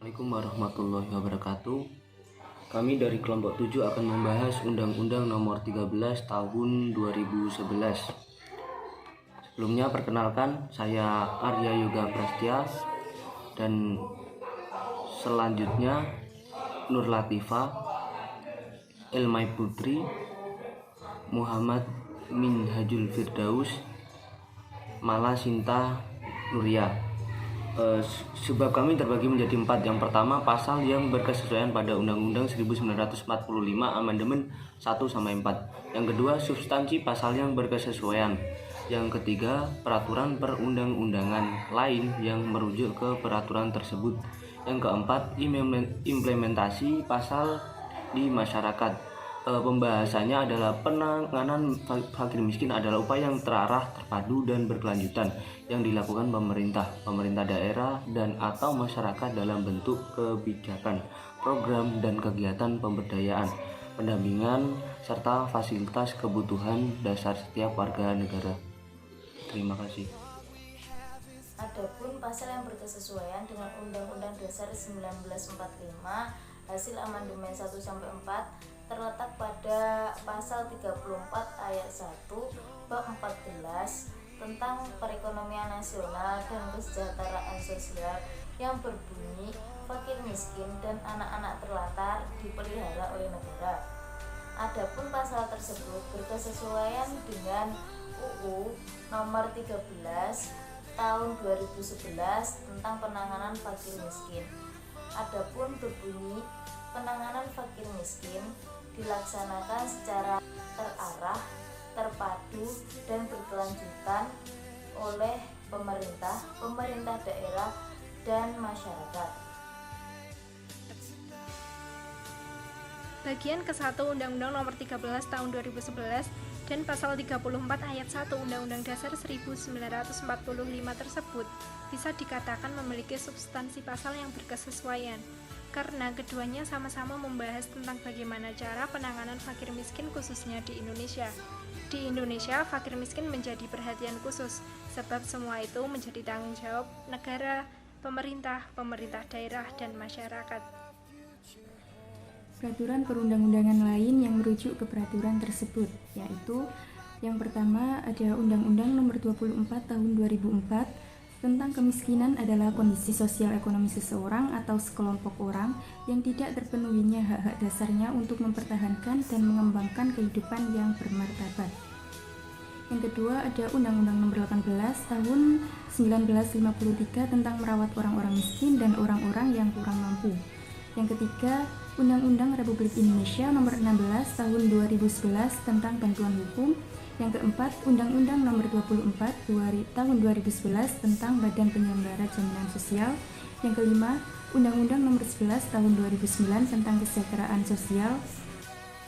Assalamualaikum warahmatullahi wabarakatuh. Kami dari kelompok 7 akan membahas Undang-Undang Nomor 13 Tahun 2011. Sebelumnya perkenalkan, saya Arya Yoga Prastya dan selanjutnya Nur Latifah, Elmai Putri, Muhammad Minhajul Firdaus, Mala Sinta Nuria. Sebab kami terbagi menjadi 4. Yang pertama, pasal yang berkesesuaian pada Undang-Undang 1945 Amandemen 1-4. Yang kedua, substansi pasal yang berkesesuaian. Yang ketiga, peraturan perundang-undangan lain yang merujuk ke peraturan tersebut. Yang keempat, implementasi pasal di masyarakat. Pembahasannya adalah penanganan fakir miskin adalah upaya yang terarah, terpadu, dan berkelanjutan yang dilakukan pemerintah daerah, dan atau masyarakat dalam bentuk kebijakan, program, dan kegiatan pemberdayaan, pendampingan, serta fasilitas kebutuhan dasar setiap warga negara. Terima kasih. Adapun pasal yang berkesesuaian dengan Undang-Undang Dasar 1945 hasil amandemen 1-4 terletak pada pasal 34 ayat 1 bab 14 tentang perekonomian nasional dan kesejahteraan sosial yang berbunyi fakir miskin dan anak-anak terlantar dipelihara oleh negara. Adapun pasal tersebut berkesesuaian dengan UU Nomor 13 Tahun 2011 tentang penanganan fakir miskin. Adapun berbunyi penanganan fakir miskin dilaksanakan secara terarah, terpadu, dan berkelanjutan oleh pemerintah daerah, dan masyarakat. Bagian ke-1 Undang-Undang Nomor 13 Tahun 2011 dan Pasal 34 Ayat 1 Undang-Undang Dasar 1945 tersebut bisa dikatakan memiliki substansi pasal yang berkesesuaian, karena keduanya sama-sama membahas tentang bagaimana cara penanganan fakir miskin khususnya di Indonesia. Di Indonesia, fakir miskin menjadi perhatian khusus, sebab semua itu menjadi tanggung jawab negara, pemerintah daerah, dan masyarakat. Peraturan perundang-undangan lain yang merujuk ke peraturan tersebut, yaitu yang pertama ada Undang-Undang Nomor 24 Tahun 2004 tentang kemiskinan adalah kondisi sosial ekonomi seseorang atau sekelompok orang yang tidak terpenuhinya hak-hak dasarnya untuk mempertahankan dan mengembangkan kehidupan yang bermartabat. Yang kedua ada Undang-Undang Nomor 18 Tahun 1953 tentang merawat orang-orang miskin dan orang-orang yang kurang mampu. Yang ketiga, Undang-Undang Republik Indonesia Nomor 16 Tahun 2011 tentang bantuan hukum. Yang keempat, Undang-Undang Nomor 24 Tahun 2011 tentang Badan Penyelenggara Jaminan Sosial. Yang kelima, Undang-Undang Nomor 11 Tahun 2009 tentang Kesejahteraan Sosial.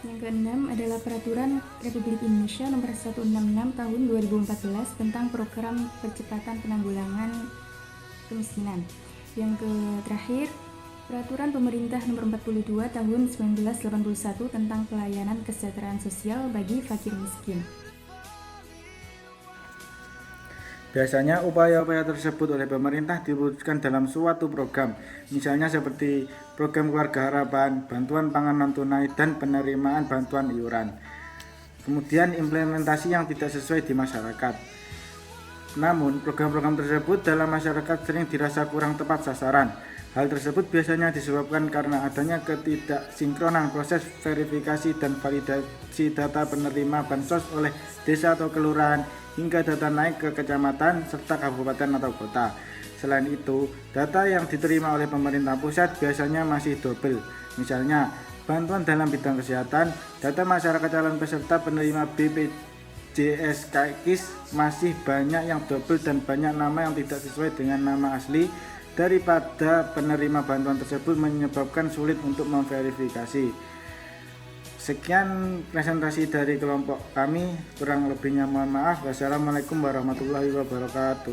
Yang keenam adalah Peraturan Republik Indonesia Nomor 166 Tahun 2014 tentang Program Percepatan Penanggulangan Kemiskinan. Yang terakhir, Peraturan Pemerintah Nomor 42 Tahun 1981 tentang Pelayanan Kesejahteraan Sosial bagi Fakir Miskin. Biasanya upaya-upaya tersebut oleh pemerintah diwujudkan dalam suatu program, misalnya seperti program Keluarga Harapan, bantuan pangan non-tunai, dan penerimaan bantuan iuran. Kemudian implementasi yang tidak sesuai di masyarakat. Namun, program-program tersebut dalam masyarakat sering dirasa kurang tepat sasaran. Hal tersebut biasanya disebabkan karena adanya ketidaksinkronan proses verifikasi dan validasi data penerima bansos oleh desa atau kelurahan hingga data naik ke kecamatan serta kabupaten atau kota. Selain itu, data yang diterima oleh pemerintah pusat biasanya masih double. Misalnya, bantuan dalam bidang kesehatan, data masyarakat calon peserta penerima BPJS KIS masih banyak yang double dan banyak nama yang tidak sesuai dengan nama asli daripada penerima bantuan tersebut, menyebabkan sulit untuk memverifikasi. Sekian presentasi dari kelompok kami, kurang lebihnya mohon maaf. Wassalamualaikum warahmatullahi wabarakatuh.